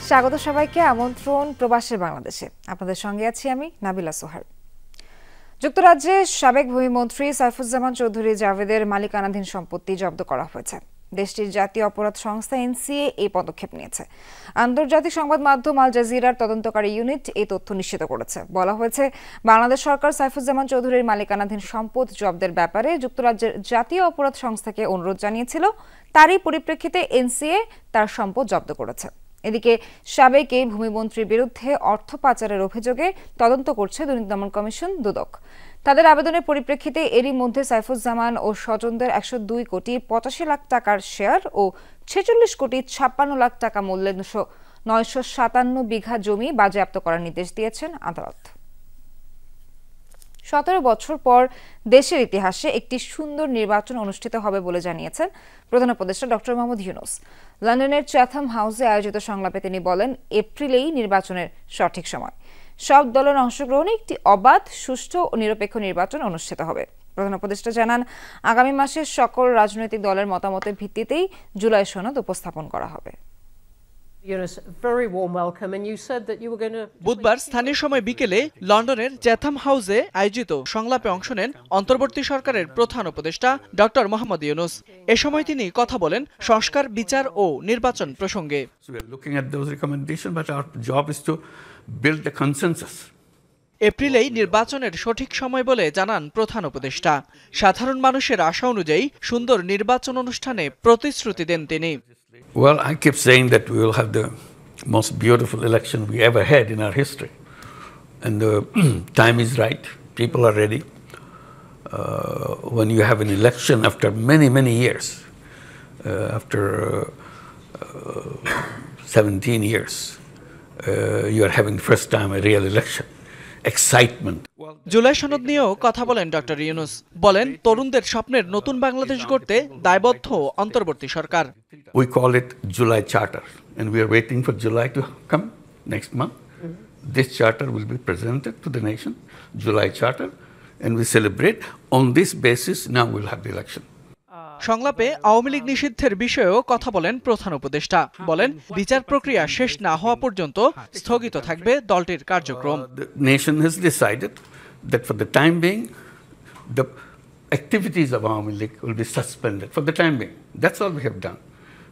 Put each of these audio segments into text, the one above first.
স্বাগত সবাইকে। আমন্ত্রণ প্রবাসের বাংলাদেশে। আপনাদের সঙ্গে আছি আমি নাবিলা সোহার। যুক্তরাজ্যের সাবেক ভূমিমন্ত্রী সাইফুজ্জামান চৌধুরী জাভেদের মালিকানাধীন সম্পত্তি জব্দ করা হয়েছে। দেশটির জাতীয় অপরাধ সংস্থা এনসিএ এই পদক্ষেপ নিয়েছে। আন্তর্জাতিক সংবাদ মাধ্যম আল জাজিরার তদন্তকারী ইউনিট এই তথ্য নিশ্চিত করেছে। বলা হয়েছে, বাংলাদেশ সরকার সাইফুজ্জামান চৌধুরীর মালিকানাধীন সম্পদ জব্দের ব্যাপারে যুক্তরাজ্যের জাতীয় অপরাধ সংস্থাকে অনুরোধ জানিয়েছিল। তারই পরিপ্রেক্ষিতে এনসিএ তার সম্পদ জব্দ করেছে। এদিকে সাবেক এই ভূমিমন্ত্রীর বিরুদ্ধে অর্থ পাচারের অভিযোগে তদন্ত করছে দুর্নীতি দমন কমিশন দুদক। তাদের আবেদনের পরিপ্রেক্ষিতে এরই মধ্যে সাইফুজ্জামান ও স্বজনদের 102 কোটি 85 লাখ টাকার শেয়ার ও 46 কোটি 56 লাখ টাকা মূল্যের 957 বিঘা জমি বাজেয়াপ্ত করার নির্দেশ দিয়েছেন আদালত। 17 বছর পর দেশের ইতিহাসে একটি সুন্দর নির্বাচন অনুষ্ঠিত হবে বলে জানিয়েছেন প্রধান উপদেষ্টা ডক্টর মোহাম্মদ ইউনূস। লন্ডনের চ্যাথাম হাউসে আয়োজিত সংলাপে তিনি বলেন, এপ্রিলেই নির্বাচনের সঠিক সময়। সব দলের অংশগ্রহণে একটি অবাধ, সুষ্ঠু ও নিরপেক্ষ নির্বাচন অনুষ্ঠিত হবে। প্রধান উপদেষ্টা জানান, আগামী মাসে সকল রাজনৈতিক দলের মতামতের ভিত্তিতেই জুলাই সনদ উপস্থাপন করা হবে। বুধবার স্থানীয় সময় বিকেলে লন্ডনের চ্যাথাম হাউসে আয়োজিত সংলাপে অংশ নেন অন্তর্বর্তী সরকারের প্রধান উপদেষ্টা ডক্টর মোহাম্মদ ইউনূস। এ সময় তিনি কথা বলেন সংস্কার, বিচার ও নির্বাচন প্রসঙ্গে। এপ্রিলেই নির্বাচনের সঠিক সময় বলে জানান প্রধান উপদেষ্টা। সাধারণ মানুষের আশা অনুযায়ী সুন্দর নির্বাচন অনুষ্ঠানে প্রতিশ্রুতি দেন তিনি। Well, I keep saying that we will have the most beautiful election we ever had in our history. And the time is right. People are ready. When you have an election after many, many years, after 17 years, you are having the first time a real election. Excitement. July সনদ নিয়েও কথা বলেন doctor Yunus. বলেন, তরুণদের স্বপ্নের নতুন বাংলাদেশ গড়তে দায়বদ্ধ অন্তর্বর্তী সরকার। We call it July Charter, and we are waiting for July to come next month. This charter will be presented to the nation, July Charter, and we celebrate. On this basis, now we'll have the election. সংলাপে আওয়ামী লীগ নিষিদ্ধের বিষয়েও কথা বলেন প্রধান উপদেষ্টা। বলেন, বিচার প্রক্রিয়া শেষ না হওয়া পর্যন্ত স্থগিত থাকবে দলটির কার্যক্রম। The nation has decided that for the time being, the activities of Awami League will be suspended for the time being. That's all we have done.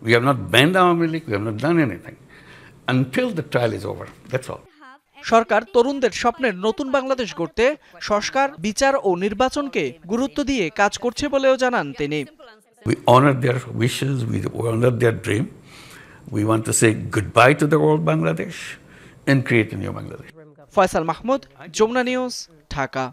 We have not banned Awami League, we have not done anything until the trial is over. That's all. সরকার তরুণদের স্বপ্নের নতুন বাংলাদেশ গড়তে সংস্কার, বিচার ও নির্বাচনকে গুরুত্ব দিয়ে কাজ করছে বলেও জানান তিনি। We honor their wishes, we honor their dream. We want to say goodbye to the old Bangladesh and create a new Bangladesh. Faisal Mahmud, Jamuna news, Dhaka.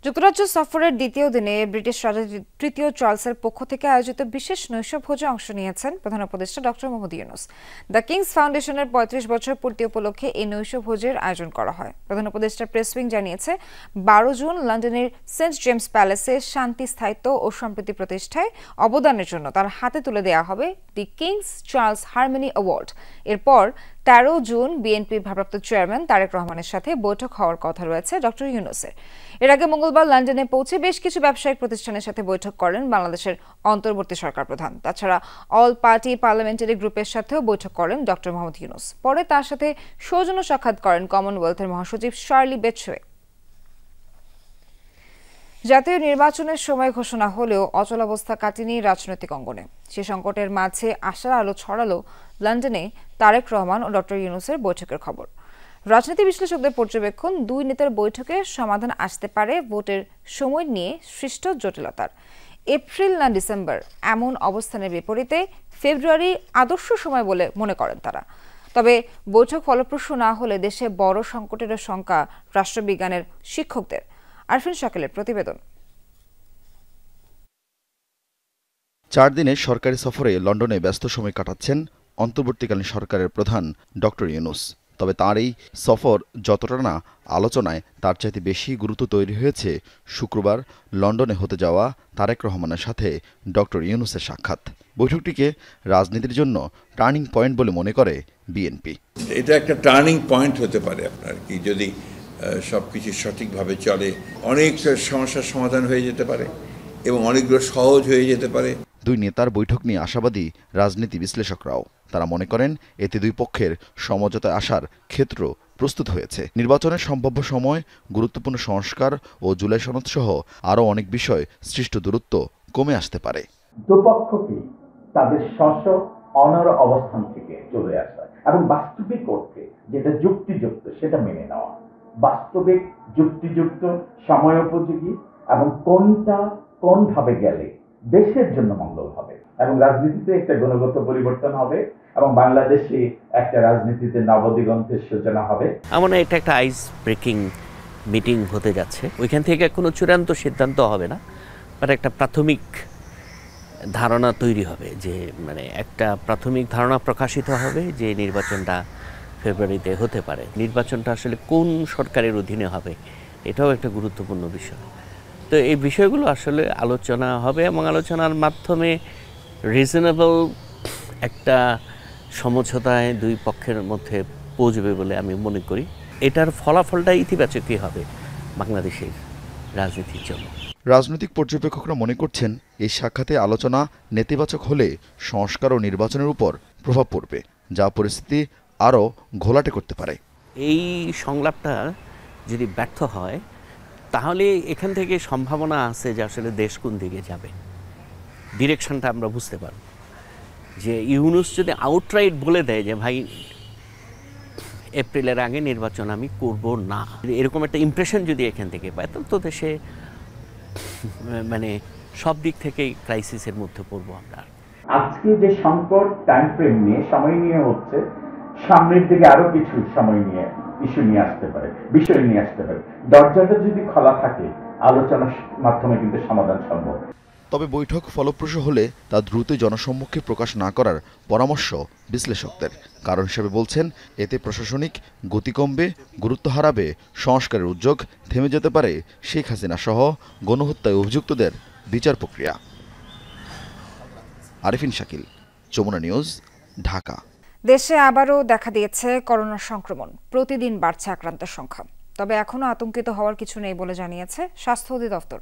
যুক্তরাজ্য সফরের দ্বিতীয় দিনে ব্রিটিশ রাজা তৃতীয় চার্লসের পক্ষ থেকে আয়োজিত বিশেষ নৈশভোজে অংশ নিয়েছেন প্রধান উপদেষ্টা doctor Mohammad Yunus. The King's ফাউন্ডেশনের 35 বছর পূর্তি উপলক্ষে এই নৈশভোজের আয়োজন করা হয়। প্রধান উপদেষ্টার প্রেস উইং জানিয়েছে, 12 জুন লন্ডনের সেন্ট জেমস প্যালেসে শান্তি, স্থায়িত্ব ও সম্প্রীতি প্রতিষ্ঠায় অবদানের জন্য তার হাতে তুলে দেওয়া হবে দি কিংস চার্লস হারমনি অ্যাওয়ার্ড। এরপর 13 জুন বিএনপির ভারপ্রাপ্ত চেয়ারম্যান তারেক রহমানের সাথে বৈঠক হওয়ার কথা রয়েছে ডক্টর ইউনূসের। এর আগে মঙ্গলবার লন্ডনে পৌঁছে বেশ কিছু ব্যবসায়িক প্রতিষ্ঠানের সাথে বৈঠক করেন বাংলাদেশের অন্তর্বর্তী সরকার প্রধান। তাছাড়া অল পার্টি পার্লামেন্টারি গ্রুপের সাথেও বৈঠক করেন ডক্টর মোহাম্মদ ইউনূস। পরে তার সাথে সৌজন্য সাক্ষাৎ করেন কমনওয়েলথের মহাসচিব শার্লি বেটশোয়ে। জাতীয় নির্বাচনের সময় ঘোষণা হলেও অচলাবস্থা কাটেনি রাজনৈতিক অঙ্গনে। সে সংকটের মাঝে আশার আলো ছড়ালো লন্ডনে তারেক রহমান ও ডক্টর ইউনূসের বৈঠকের খবর। রাজনীতি বিশ্লেষকদের পর্যবেক্ষণ, দুই নেতার বৈঠকে সমাধান আসতে পারে ভোটের সময় নিয়ে সৃষ্ট জটিলতার। এপ্রিল না ডিসেম্বর এমন অবস্থানের বিপরীতে ফেব্রুয়ারি আদর্শ সময় বলে মনে করেন তারা। তবে বৈঠক ফলপ্রসূ না হলে দেশে বড় সংকটের শঙ্কা রাষ্ট্রবিজ্ঞানের শিক্ষকদের। আরফিন শাকিলের প্রতিবেদন। 4 দিনের সরকারি সফরে লন্ডনে ব্যস্ত সময় কাটাচ্ছেন অন্তর্বর্তীকালীন সরকারের প্রধান ডক্টর ইউনূস। তবে তার এই সফর যতটা না আলোচনায়, তার চাইতে বেশি গুরুত্ব তৈরি হয়েছে শুক্রবার লন্ডনে হতে যাওয়া তারেক রহমানের সাথে ডক্টর ইউনূসের সাক্ষাৎ। বৈঠকটিকে রাজনীতির জন্য টার্নিং পয়েন্ট বলে মনে করে বিএনপি। এটা একটা টার্নিং পয়েন্ট হতে পারে আপনার কি, যদি সবকিছু সঠিকভাবে চলে অনেক সমস্যার সমাধান হয়ে যেতে পারে এবং অনেকগুলো সহজ হয়ে যেতে পারে। দুই নেতার বৈঠক নিয়ে আশাবাদী রাজনীতি বিশ্লেষকরাও। তারা মনে করেন এতে দুই পক্ষের সমঝোতায় আসার ক্ষেত্র প্রস্তুত হয়েছে। নির্বাচনের সম্ভাব্য সময়, গুরুত্বপূর্ণ সংস্কার ও জুলাই সনদ সহ আরও অনেক বিষয় সৃষ্ট দূরত্ব কমে আসতে পারে। দুপক্ষকে তাদের স্ব অনর অবস্থান থেকে চলে আসা এবং বাস্তবিক অর্থে যেটা যুক্তিযুক্ত সেটা মেনে নেওয়া, বাস্তবিক যুক্তিযুক্ত সময়োপযোগী এবং কোনটা কোন ভাবে গেলে দেশের জন্য মঙ্গল হবে এবং রাজনীতিতে একটা গুণগত পরিবর্তন হবে এবং বাংলাদেশে একটা রাজনীতিতে নবদিগন্তের সূচনা হবে। আমার এটা একটা আইস ব্রেকিং মিটিং হতে যাচ্ছে। ওইখান থেকে কোনো চূড়ান্ত সিদ্ধান্ত হবে না, বাট একটা প্রাথমিক ধারণা তৈরি হবে, যে মানে একটা প্রাথমিক ধারণা প্রকাশিত হবে যে নির্বাচনটা ফেব্রুয়ারিতে হতে পারে। নির্বাচনটা আসলে কোন সরকারের অধীনে হবে এটাও একটা গুরুত্বপূর্ণ বিষয়। তো এই বিষয়গুলো আসলে আলোচনা হবে এবং আলোচনার মাধ্যমে রিজনেবল একটা সমঝোতায় দুই পক্ষের মধ্যে পৌঁছবে বলে আমি মনে করি। এটার ফলাফলটা ইতিবাচকই হবে বাংলাদেশের রাজনীতির জন্য। রাজনৈতিক পর্যবেক্ষকরা মনে করছেন এই সাক্ষাতে আলোচনা নেতিবাচক হলে সংস্কার ও নির্বাচনের উপর প্রভাব পড়বে, যা পরিস্থিতি আরও ঘোলাটে করতে পারে। এই সংলাপটা যদি ব্যর্থ হয় তাহলে এখান থেকে সম্ভাবনা আছে যে আসলে দেশ কোন দিকে যাবে, ডিরেকশনটা আমরা বুঝতে পারব। যে ইউনূস যদি আউটরাইট বলে দেয় যে ভাই এপ্রিলের আগে নির্বাচন আমি করব না, এরকম একটা ইমপ্রেশন যদি এখান থেকে পায়, তাহলে তো দেশে মানে সব দিক থেকেই ক্রাইসিসের মধ্যে পড়বো আমরা। আজকে যে সংকট টাইম ফ্রেম নিয়ে সময় নিয়ে হচ্ছে, সামনের দিকে আরো কিছু সময় নিয়ে ইস্যু নিয়ে আসতে পারে, বিষয় নিয়ে আসতে পারে। দরজাটা যদি খোলা থাকে আলোচনার মাধ্যমে কিন্তু সমাধান সম্ভব। তবে বৈঠক ফলপ্রসূ হলে তা দ্রুত জনসম্মুখে প্রকাশ না করার পরামর্শ বিশ্লেষকদের। কারণ হিসেবে বলছেন, এতে প্রশাসনিক গতি কমবে, গুরুত্ব হারাবে, সংস্কারের উদ্যোগ থেমে যেতে পারে শেখ হাসিনা সহ গণহত্যায় অভিযুক্তদের বিচার প্রক্রিয়া। আরিফিন শাকিল, যমুনা নিউজ, ঢাকা। দেশে আবারও দেখা দিয়েছে করোনা সংক্রমণ, প্রতিদিন বাড়ছে আক্রান্তের সংখ্যা। তবে এখনও আতঙ্কিত হওয়ার কিছু নেই বলে জানিয়েছে স্বাস্থ্য অধিদপ্তর।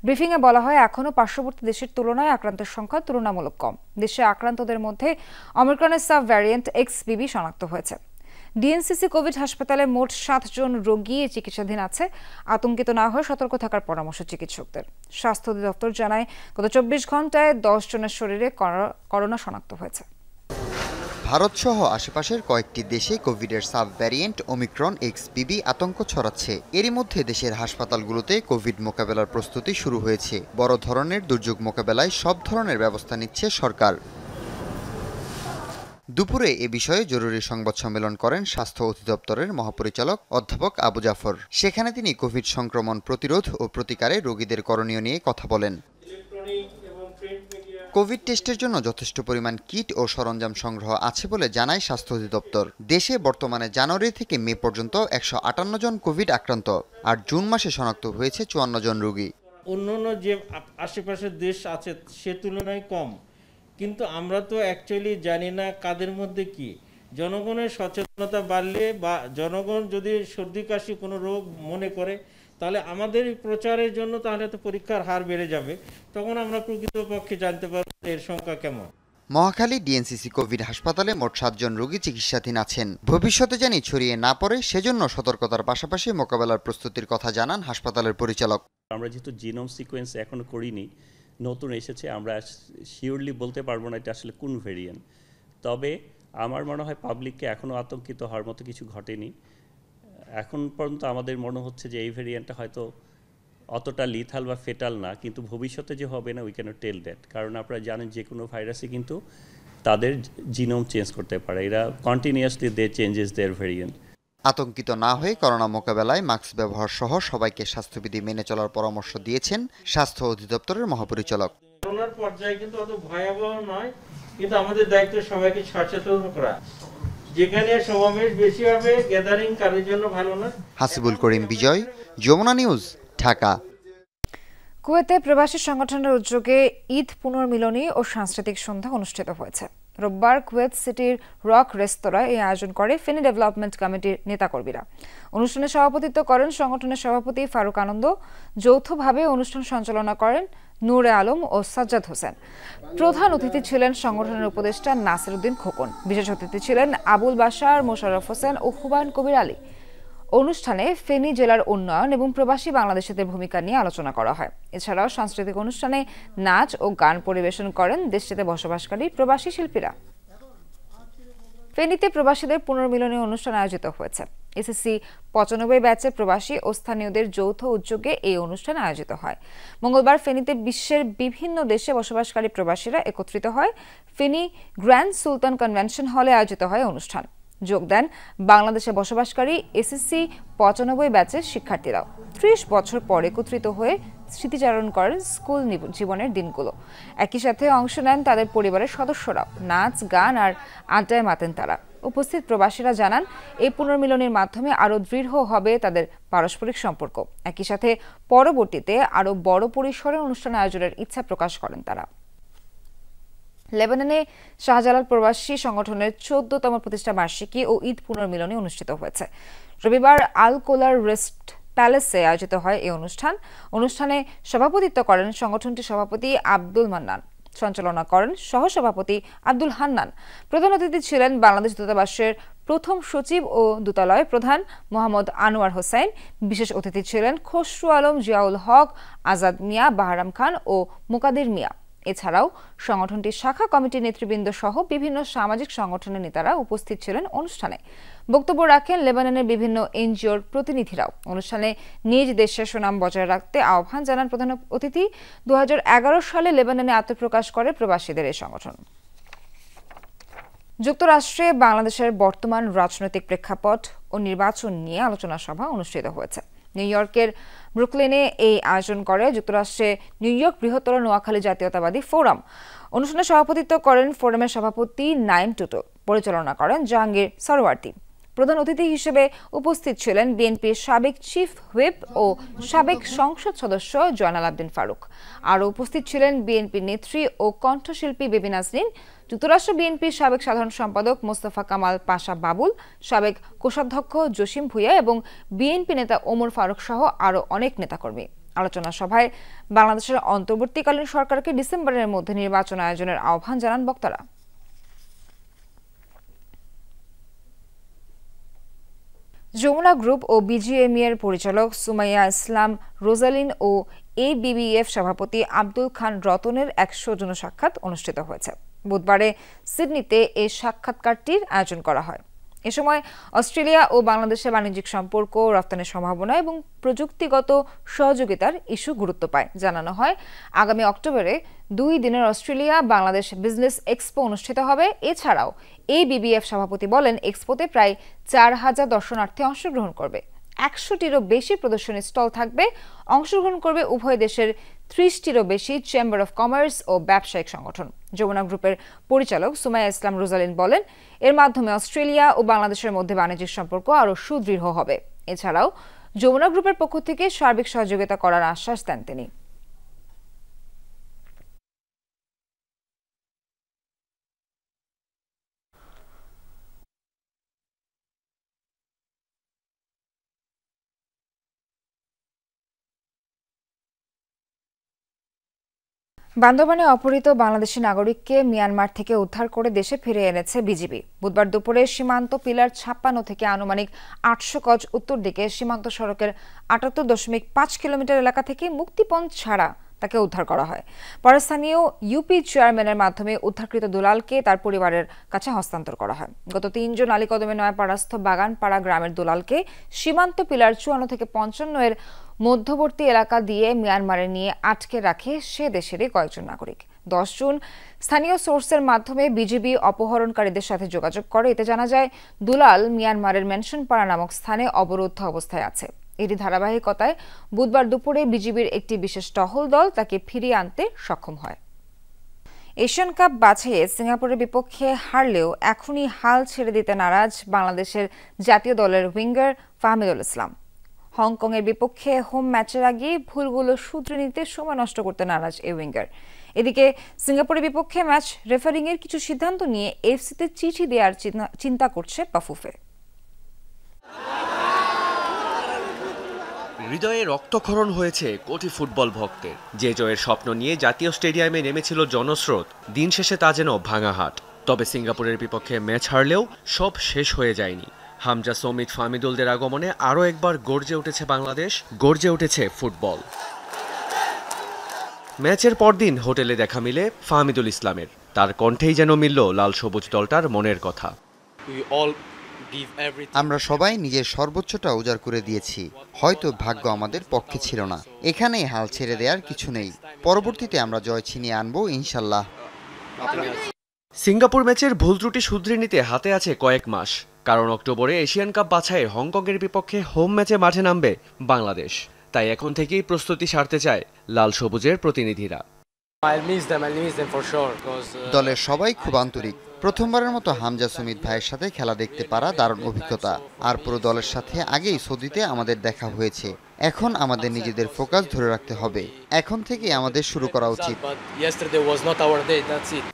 ব্রিফিংয়ে বলা হয়, এখনও পার্শ্ববর্তী দেশের তুলনায় আক্রান্তের সংখ্যা তুলনামূলক কম। দেশে আক্রান্তদের মধ্যে ওমিক্রনের সাব ভ্যারিয়েন্ট XBB শনাক্ত হয়েছে। ডিএনসিসি কোভিড হাসপাতালে মোট 7 জন রোগী চিকিৎসাধীন আছে। আতঙ্কিত না হয়ে সতর্ক থাকার পরামর্শ চিকিৎসকদের। স্বাস্থ্য অধিদপ্তর জানায়, গত 24 ঘন্টায় 10 জনের শরীরে করোনা শনাক্ত হয়েছে। ভারতসহ আশেপাশের কয়েকটি দেশে কোভিডের সাব ভ্যারিয়েন্ট ওমিক্রন XBB আতঙ্ক ছড়াচ্ছে। এরই মধ্যে দেশের হাসপাতালগুলোতে কোভিড মোকাবেলার প্রস্তুতি শুরু হয়েছে। বড় ধরনের দুর্যোগ মোকাবেলায় সব ধরনের ব্যবস্থা নিচ্ছে সরকার। দুপুরে এ বিষয়ে জরুরি সংবাদ সম্মেলন করেন স্বাস্থ্য অধিদপ্তরের মহাপরিচালক অধ্যাপক আবু জাফর। সেখানে তিনি কোভিড সংক্রমণ প্রতিরোধ ও প্রতিকারে রোগীদের করণীয় নিয়ে কথা বলেন। কোভিড টেস্টের জন্য যথেষ্ট পরিমাণ কিট ও সরঞ্জাম সংগ্রহ আছে বলে জানায় স্বাস্থ্য অধিদপ্তর। দেশে বর্তমানে জানুয়ারি থেকে মে পর্যন্ত 158 জন কোভিড আক্রান্ত, আর জুন মাসে শনাক্ত হয়েছে 54 জন রোগী। অন্যান্য যে আশেপাশের দেশ আছে সে তুলনায় কম, কিন্তু আমরা তো অ্যাকচুয়ালি জানি না কাদের মধ্যে কি। জনগণের সচেতনতা বাড়লে বা জনগণ যদি সর্দি কাশি কোনো রোগ মনে করে, তাহলে আমাদের প্রচারের জন্য তাহলে তো পরীক্ষার হার বেড়ে যাবে, তখন আমরা প্রকৃতপক্ষে জানতে পারব এর সংখ্যা কেমন। মহাখালী ডিএনসিসি কোভিড হাসপাতালে মোট 7 জন রোগী চিকিৎসাধীন আছেন। ভবিষ্যতে জানি ছড়িয়ে না পড়ে সেজন্য সতর্কতার পাশাপাশি মোকাবেলার প্রস্তুতির কথা জানান হাসপাতালের পরিচালক। আমরা যেহেতু জিনোম সিকোয়েন্স এখনো করিনি, নতুন এসেছে, আমরা শিওরলি বলতে পারবো না এটা আসলে কোন ভেরিয়েন্ট। তবে আমার মনে হয় পাবলিককে এখনও আতঙ্কিত হওয়ার মতো কিছু ঘটেনি। এখন পর্যন্ত আমাদের মনে হচ্ছে যে এই ভেরিয়েন্টটা হয়তো অতটা লিথাল বা ফেটাল না, কিন্তু ভবিষ্যতে যে হবে না উই ক্যানট টেল দ্যাট। কারণ আপনারা জানেন যে কোনো ভাইরাসই কিন্তু তাদের জিনোম চেঞ্জ করতে পারে, এরা কন্টিনিউয়াসলি দে চেঞ্জেস দেয়ার ভেরিয়েন্ট। আতঙ্কিত না হয়ে করোনা মোকাবেলায় মাস্ক ব্যবহার সহ সবাইকে স্বাস্থ্যবিধি মেনে চলার পরামর্শ দিয়েছেন স্বাস্থ্য অধিদপ্তরের মহাপরিচালক। করোনার পর্যায়ে কিন্তু অত ভয়াবহ নয়, কিন্তু আমাদের দায়িত্ব সবাইকে সচেতন করা। যেখানে সমাবেশ বেশি হবে, গ্যাদারিং কারোর জন্য ভালো না। হাসিবুল করিম বিজয়, যমুনা নিউজ, ঢাকা। কুয়েতে প্রবাসী সংগঠনের উদ্যোগে ঈদ পুনর্মিলনী ও সাংস্কৃতিক সন্ধ্যা অনুষ্ঠিত হয়েছে। রোববার কুয়েত সিটির রক রেস্তোরাঁ এই আয়োজন করে ফেনী ডেভেলপমেন্ট কমিটির নেতাকর্মীরা। অনুষ্ঠানে সভাপতিত্ব করেন সংগঠনের সভাপতি ফারুক আনন্দ। যৌথভাবে অনুষ্ঠান সঞ্চালনা করেন নূরে আলম ও সাজ্জাদ হোসেন। প্রধান অতিথি ছিলেন সংগঠনের উপদেষ্টা নাসির উদ্দিন খোকন। বিশেষ অতিথি ছিলেন আবুল বাশার, মোশাররফ হোসেন ও হুমায়ুন কবির আলী। অনুষ্ঠানে ফেনী জেলার উন্নয়ন এবং প্রবাসী বাংলাদেশিদের ভূমিকা নিয়ে আলোচনা করা হয়। এছাড়াও সাংস্কৃতিক অনুষ্ঠানে নাচ ও গান পরিবেশন করেন দেশটিতে বসবাসকারী প্রবাসী শিল্পীরা। ফেনীতে প্রবাসীদের পুনর্মিলনী অনুষ্ঠান আয়োজিত হয়েছে। এসএসসি 95 ব্যাচের প্রবাসী ও স্থানীয়দের যৌথ উদ্যোগে এই অনুষ্ঠান আয়োজিত হয়। মঙ্গলবার ফেনীতে বিশ্বের বিভিন্ন দেশে বসবাসকারী প্রবাসীরা একত্রিত হয়। ফেনী গ্র্যান্ড সুলতান কনভেনশন হলে আয়োজিত হয় অনুষ্ঠান। যোগ দেন বাংলাদেশে বসবাসকারী এসএসসি 95 ব্যাচের শিক্ষার্থীরাও। 30 বছর পর একত্রিত হয়ে স্মৃতিচারণ করেন স্কুল জীবনের দিনগুলো। একই সাথে অংশ নেন তাদের পরিবারের সদস্যরাও। নাচ, গান আর আড্ডায় মাতেন তারা। উপস্থিত প্রবাসীরা জানান, এই পুনর্মিলনের মাধ্যমে আরও দৃঢ় হবে তাদের পারস্পরিক সম্পর্ক। একই সাথে পরবর্তীতে আরও বড় পরিসরে অনুষ্ঠান আয়োজনের ইচ্ছা প্রকাশ করেন তারা। লেবাননে শাহজালাল প্রবাসী সংগঠনের 14তম প্রতিষ্ঠা বার্ষিকী ও ঈদ পুনর্মিলনী অনুষ্ঠিত হয়েছে। রবিবার আল কোলার রেস্ট প্যালেসে আয়োজিত হয় এই অনুষ্ঠানে সভাপতিত্ব করেন সংগঠনটির সভাপতি আব্দুল মান্নান, সঞ্চালনা করেন সহসভাপতি আব্দুল হান্নান। প্রধান অতিথি ছিলেন বাংলাদেশ দূতাবাসের প্রথম সচিব ও দূতালয় প্রধান মোহাম্মদ আনোয়ার হোসেন। বিশেষ অতিথি ছিলেন খসরু আলম, জিয়াউল হক, আজাদ মিয়া, বাহারাম খান ও মুকাদির মিয়া। এছাড়াও সংগঠনটির শাখা কমিটির নেতৃবৃন্দ সহ বিভিন্ন সামাজিক সংগঠনের নেতারা উপস্থিত ছিলেন অনুষ্ঠানে। বক্তব্য রাখেন লেবাননের বিভিন্ন এনজিওর প্রতিনিধিরাও। অনুষ্ঠানে নিজ দেশের সুনাম বজায় রাখতে আহ্বান জানান প্রধান অতিথি। 2011 সালে লেবাননে আত্মপ্রকাশ করে প্রবাসীদের এই সংগঠন। যুক্তরাষ্ট্রে বাংলাদেশের বর্তমান রাজনৈতিক প্রেক্ষাপট ও নির্বাচন নিয়ে আলোচনা সভা অনুষ্ঠিত হয়েছে। নিউ ইয়র্কের ব্রুকলিনে এই আয়োজন করে যুক্তরাষ্ট্রে নিউ ইয়র্ক বৃহত্তর নোয়াখালী জাতীয়তাবাদী ফোরাম। অনুষ্ঠানে সভাপতিত্ব করেন ফোরামের সভাপতি নাইম টুটু, পরিচালনা করেন জাহাঙ্গীর সরওয়ার্দী। প্রধান অতিথি হিসেবে উপস্থিত ছিলেন বিএনপির সাবেক চিফ হুইপ ও সাবেক সংসদ সদস্য জয়নাল আবদিন ফারুক। আরও উপস্থিত ছিলেন বিএনপি নেত্রী ও কণ্ঠশিল্পী বেবি নাজনীন, যুক্তরাষ্ট্র বিএনপির সাবেক সাধারণ সম্পাদক মোস্তফা কামাল পাশা বাবুল, সাবেক কোষাধ্যক্ষ জসিম ভুঁইয়া এবং বিএনপি নেতা ওমর ফারুক সহ আরও অনেক নেতাকর্মী। আলোচনা সভায় বাংলাদেশের অন্তর্বর্তীকালীন সরকারকে ডিসেম্বরের মধ্যে নির্বাচন আয়োজনের আহ্বান জানান বক্তারা। যমুনা গ্রুপ ও বিজিএমই এর পরিচালক সুমাইয়া ইসলাম রোজালিন ও এবিবিএফ সভাপতি আব্দুল খান রতনের 100 জন সাক্ষাৎ অনুষ্ঠিত হয়েছে। বুধবারে সিডনিতে এই সাক্ষাৎকারটির আয়োজন করা হয়। এ সময় অস্ট্রেলিয়া ও বাংলাদেশের বাণিজ্যিক সম্পর্ক, রপ্তানির সম্ভাবনা এবং প্রযুক্তিগত সহযোগিতার ইস্যু গুরুত্ব পায়। জানানো হয়, আগামী অক্টোবরে 2 দিনের অস্ট্রেলিয়া বাংলাদেশ বিজনেস এক্সপো অনুষ্ঠিত হবে। এছাড়াও এবিবিএফ সভাপতি বলেন, এক্সপোতে প্রায় 4000 দর্শনার্থী অংশগ্রহণ করবে। 100টিরও বেশি প্রদর্শনী স্টল থাকবে। অংশগ্রহণ করবে উভয় দেশের 30টিরও বেশি চেম্বার অফ কমার্স ও ব্যবসায়িক সংগঠন। যমুনা গ্রুপের পরিচালক সুমাইয়া ইসলাম রোজালিন বলেন, এর মাধ্যমে অস্ট্রেলিয়া ও বাংলাদেশের মধ্যে বাণিজ্যিক সম্পর্ক আরও সুদৃঢ় হবে। এছাড়াও যমুনা গ্রুপের পক্ষ থেকে সার্বিক সহযোগিতা করার আশ্বাস দেন তিনি। বান্দরবানে অপহৃত বাংলাদেশি নাগরিককে মিয়ানমার থেকে উদ্ধার করে দেশে ফিরে এনেছে বিজিবি। বুধবার দুপুরে সীমান্ত পিলার 56 থেকে আনুমানিক 800 গজ উত্তর দিকে সীমান্ত সড়কের 78.5 কিলোমিটার এলাকা থেকে মুক্তিপণ ছাড়া তাকে উদ্ধার করা হয়। পরে স্থানীয় ইউপি চেয়ারম্যানের মাধ্যমে উদ্ধারকৃত দুলালকে তার পরিবারের কাছে হস্তান্তর করা হয়। গত 3 জন আলীকদমে নয়াপাড়াস্থ বাগানপাড়া গ্রামের দুলালকে সীমান্ত পিলার 54 থেকে 55 এর মধ্যবর্তী এলাকা দিয়ে মিয়ানমারে নিয়ে আটকে রাখে সে দেশেরই কয়েকজন নাগরিক। 10 জুন স্থানীয় সোর্সের মাধ্যমে বিজিবি অপহরণকারীদের সাথে যোগাযোগ করে। এতে জানা যায়, দুলাল মিয়ানমারের মেনশনপাড়া নামক স্থানে অবরুদ্ধ অবস্থায় আছে। এরই ধারাবাহিকতায় বুধবার দুপুরে বিজিবির একটি বিশেষ টহল দল তাকে ফিরিয়ে আনতে সক্ষম হয়। এশিয়ান কাপ বাছাইয়ে সিঙ্গাপুরের বিপক্ষে হারলেও এখনই হাল ছেড়ে দিতে নারাজ বাংলাদেশের জাতীয় দলের উইঙ্গার ফাহমিদুল ইসলাম। হংকংয়ের বিপক্ষে হোম ম্যাচের আগে ভুলগুলো শুধরে নিতে সময় নষ্ট করতে নারাজ এই উইঙ্গার। এদিকে সিঙ্গাপুরের বিপক্ষে ম্যাচ রেফারিংয়ের কিছু সিদ্ধান্ত নিয়ে এফসিতে চিঠি দেওয়ার চিন্তা করছে বাফুফে। হৃদয়ে রক্তক্ষরণ হয়েছে কোটি ফুটবল ভক্তের। যে জয়ের স্বপ্ন নিয়ে জাতীয় স্টেডিয়ামে নেমেছিল জনস্রোত, দিন শেষে তা যেন ভাঙা হাট। তবে সিঙ্গাপুরের বিপক্ষে ম্যাচ হারলেও সব শেষ হয়ে যায়নি। হামজা, সমিত, ফাহমিদুলদের আগমনে আরও একবার গর্জে উঠেছে বাংলাদেশ, গর্জে উঠেছে ফুটবল। ম্যাচের পরদিন হোটেলে দেখা মিলে ফাহমিদুল ইসলামের। তার কণ্ঠেই যেন মিলল লাল সবুজ দলটার মনের কথা। আমরা সবাই নিজের সর্বোচ্চটা উজাড় করে দিয়েছি। হয়তো ভাগ্য আমাদের পক্ষে ছিল না, এখানেই হাল ছেড়ে দেওয়ার কিছু নেই। পরবর্তীতে আমরা জয় ছিনিয়ে আনবো ইনশাল্লাহ। সিঙ্গাপুর ম্যাচের ভুল ত্রুটি শুধরে নিতে হাতে আছে কয়েক মাস, কারণ অক্টোবরে এশিয়ান কাপ বাছাইয়ে হংকংয়ের বিপক্ষে হোম ম্যাচে মাঠে নামবে বাংলাদেশ। তাই এখন থেকেই প্রস্তুতি সারতে চায় লাল সবুজের প্রতিনিধিরা। দলের সবাই খুব আন্তরিক। প্রথমবারের মতো হামজা, সুমিত ভাইয়ের সাথে খেলা দেখতে পারা দারুণ অভিজ্ঞতা। আর পুরো দলের সাথে আগেই সৌদিতে আমাদের দেখা হয়েছে। এখন আমাদের নিজেদের ফোকাস ধরে রাখতে হবে। এখন থেকে আমাদের শুরু করা উচিত।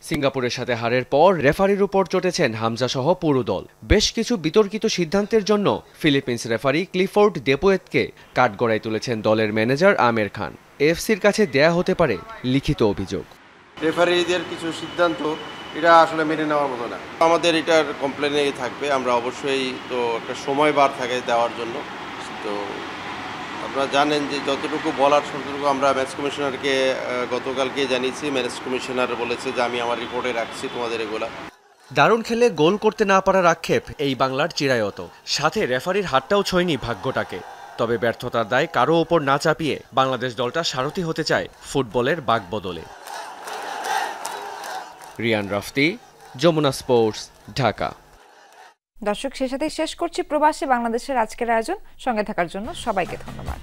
সিঙ্গাপুরের সাথে হারের পর রেফারির উপর চটেছেন হামজা সহ পুরো দল। বেশ কিছু বিতর্কিত সিদ্ধান্তের জন্য ফিলিপিন্স রেফারি ক্লিফোর্ড ডেপোয়েতকে কাঠগড়ায় তুলেছেন দলের ম্যানেজার আমের খান। এফসির কাছে দেয়া হতে পারে লিখিত অভিযোগ। রেফারিদের কিছু সিদ্ধান্ত এটা আসলে মেনে নেওয়ার মতো না। আমাদের এটার কমপ্লেনে থাকবে। আমরা অবশ্যই তো একটা সময় বার থাকে দেওয়ার জন্য। তো আপনারা জানেন যে যতটুকু বলার ততটুকু আমরা ম্যাচ কমিশনারকে গতকালকে জানিয়েছি। ম্যাচ কমিশনার বলেছে যে আমি আমার রিপোর্টে রাখছি তোমাদের এগুলা। দারুণ খেলে গোল করতে না পারার আক্ষেপ এই বাংলার চিরায়ত। সাথে রেফারির হাতটাও ছোঁয়নি ভাগ্যটাকে। তবে ব্যর্থতার দায় কারো ওপর না চাপিয়ে বাংলাদেশ দলটা সারথি হতে চায় ফুটবলের বাগবদলে। রিয়ান রাফতি, যমুনা স্পোর্টস, ঢাকা। দর্শক, সে সাথে শেষ করছি প্রবাসী বাংলাদেশের আজকের আয়োজন। সঙ্গে থাকার জন্য সবাইকে ধন্যবাদ।